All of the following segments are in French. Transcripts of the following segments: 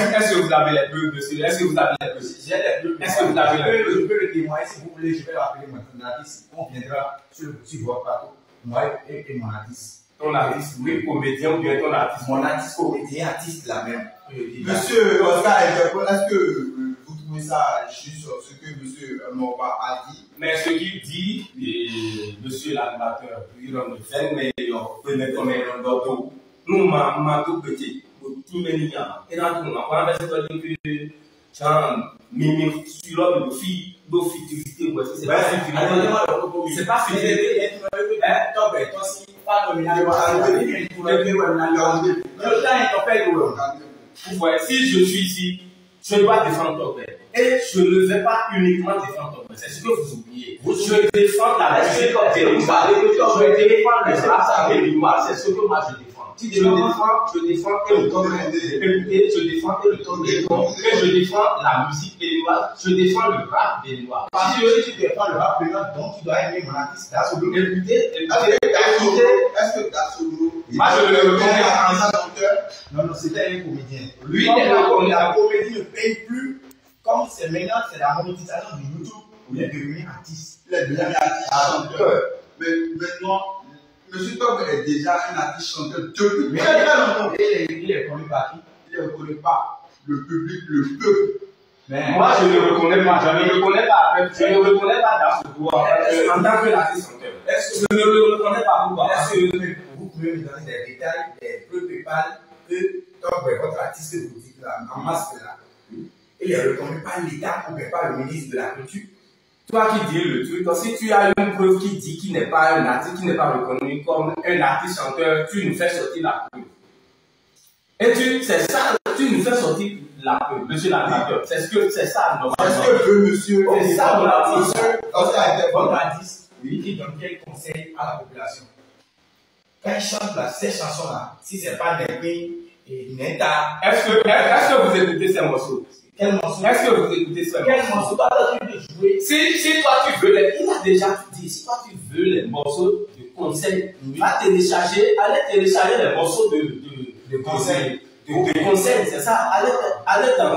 Est-ce que vous avez les preuves, monsieur? Est-ce que vous avez les preuves? J'ai les preuves. Est-ce que vous avez les preuves? Je peux le témoigner si vous voulez. Je vais l'appeler mon artiste. On viendra sur le petit voie partout. Moi et mon artiste. Ton artiste, oui, comédien ou bien ton artiste? Mon artiste, comédien, artiste, la même. Monsieur Oscar, est-ce que vous trouvez ça juste ce que monsieur Morba a dit? Mais ce qu'il dit, monsieur l'animateur, il en fait, mais il peut mettre comme un d'autres. Nous, ma tout petit, tout mignon. Et dans tout, on va faire que mimi sur l'autre fille, d'officité, c'est pas fini. C'est pas fini. Toi, si pas dominant, si je suis ici, je dois défendre ton père. Et je ne vais pas uniquement défendre ton père. C'est ce que vous oubliez. Je défends la musique béninoise. Je défends les races béninoises. C'est ce que moi je défends. Je défends et le ton je défends et le ton et je défends la musique béninoise. Je défends le rap béninois. Parce que si tu défends le rap béninois, donc tu dois aimer mon artiste. Est-ce que Dassolo, moi je le reconnais en chanteur? Non, c'était un comédien. Lui, la comédie ne paye plus. Comme c'est maintenant, c'est la monétisation de YouTube. Il est devenu artiste. Il est devenu artiste chanteur. Mais maintenant, M. Top est déjà un artiste chanteur depuis très longtemps. Il est connu par qui? Il est reconnu par le public, le peuple. Mais moi, je ne le reconnais pas. Je ne le reconnais pas. Je ne le reconnais pas dans ce pouvoir. En tant que l'artiste chanteur. Est-ce que je ne le reconnais pas? Pourquoi? Est-ce que vous pouvez me donner des détails, des preuves PayPal que Top est votre artiste que vous dites là, en masque là? Il est reconnu par l'État ou par le ministre de la Culture. Toi qui dis le truc, si tu as une preuve qui dit qu'il n'est pas un artiste, qui n'est pas reconnu comme un artiste chanteur, tu nous fais sortir la preuve. Et c'est ça, tu nous fais sortir la preuve, monsieur l'animateur. C'est ça, normalement. Est-ce que veut monsieur? C'est ça, votre artiste, oui, qui donne quel conseil à la population? Quand il chante ces chansons-là, si ce n'est pas Nepin et Neta. Est-ce que vous écoutez ces morceaux? Quel morceau? Est-ce que vous écoutez ces morceaux? Quel morceau? Toi, tu veux jouer. Si toi tu veux les, il a déjà dit, si toi tu veux les morceaux de conseil, allez télécharger les morceaux de conseil. De conseil, c'est ça. Allez dans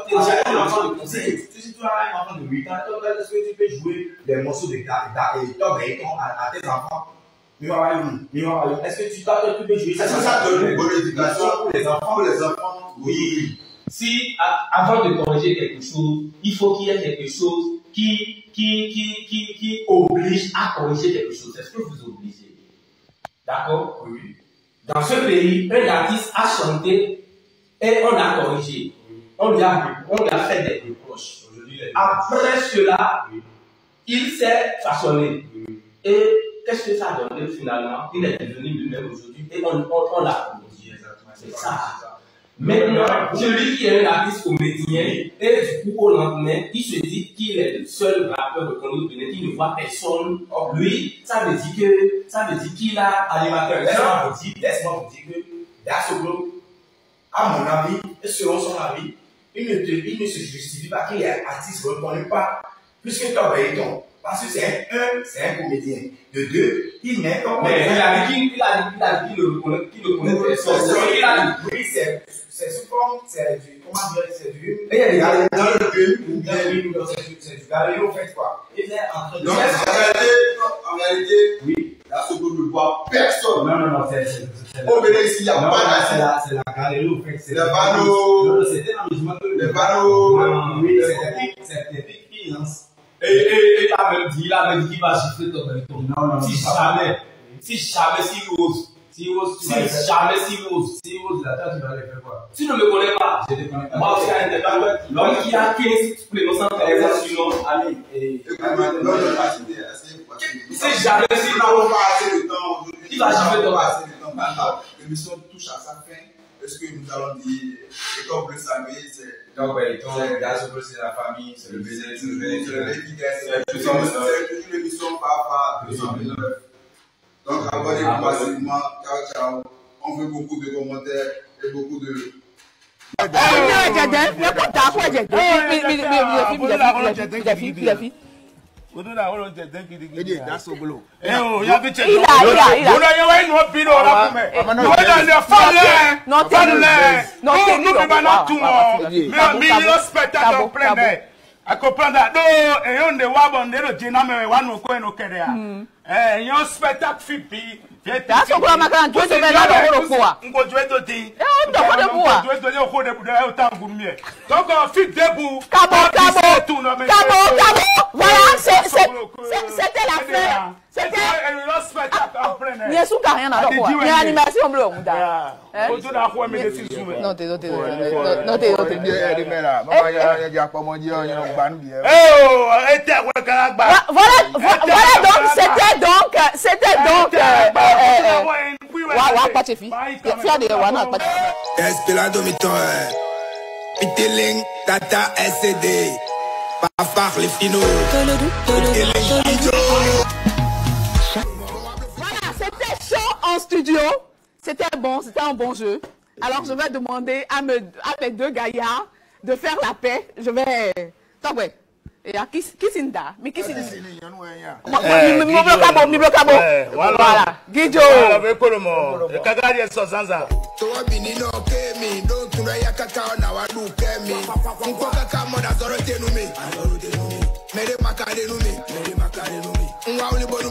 télécharger les morceaux de conseil. Si tu as un enfant de 8 ans, est-ce que tu peux jouer les morceaux de Top et à tes enfants? Est-ce que tu peux jouer ça? Est-ce que ça donne une bonne éducation pour les enfants? Pour les enfants, oui. Si, avant de corriger quelque chose, il faut qu'il y ait quelque chose qui oblige à corriger quelque chose. C'est ce que vous obligez. D'accord? Oui. Dans ce pays, un artiste a chanté et on l'a corrigé. On lui a fait des reproches. Après cela, il s'est façonné. Et qu'est-ce que ça a donné finalement? Il est devenu lui-même aujourd'hui et on l'a corrigé. C'est ça. Maintenant, celui qui est un artiste comédien, et du coup, au lendemain, il se dit qu'il est le seul rappeur reconnu au Bénin, qu'il ne voit personne. Lui, ça veut dire qu'il a animateur. Laisse-moi vous dire que Dassolo, à mon avis, et selon son avis, il ne se justifie pas qu'il est artiste reconnu pas, puisque Top Béton. Parce que c'est un comédien. De deux, il n'est pas. Mais il a dit qu'il ne connaît personne. Oui, c'est sous forme, c'est du, comment dire, c'est du. Et il y a des dans le film, c'est du galerie au fait quoi. Il est en train de. Donc, en réalité, oui, là, ce que ne voit personne. Non, c'est. Au Bénin, ici, il n'y a pas d'artiste. C'est la galerie au fait. C'est les panneaux. C'était l'amusement de. Les panneaux. Oui, c'est des pics qui lancent. Et il a même dit qu'il va chiffrer ton béton. Non, si jamais s'il ose, la tâche, tu vas le faire quoi? Tu ne me connais pas. Je te connais pas. Moi aussi, l'homme qui a 15 prénoms sur Ami. Non, je vais pas citer. Si jamais s'il n'a pas assez de temps aujourd'hui, il va chiffrer ton béton. L'émission touche à sa fin. Est-ce que nous allons dire, et comme vous le savez, c'est. Donc, Dassolo, c'est la famille, c'est le baiser, c'est le baiser, c'est toujours l'émission Papa 209. Donc, abonnez-vous facilement. Ciao. On veut beaucoup de commentaires et beaucoup de. That's so below. I comprends that. No, et on de wabon de le dyname wanu ko eno kere a. Yon spectacle fipi. That's what I'm going to do. Ngo jouer do ti. Jouer do le ko de o ta gourmet. Donc on fit debout. Cabo. Voilà, c'était la fin. C'était un spectacle après. Il y a sous rien à quoi. Il y a animation bleue. Non, c'était donc Piteling, Tata SCD, Pafar les finaux. Voilà, c'était chaud en studio. C'était bon, c'était un bon jeu. Alors je vais demander à mes deux gaillards de faire la paix. Je vais. Togwe. Et à qui s'inda? Mais qui s'inda? Mi blocabo. Voilà. Guijo. Toa binino kemi, don't tuna ya kakao na wadu kemi. Mkoka kama da zoro tenumi. Mere makade numi. Mwa uli bonu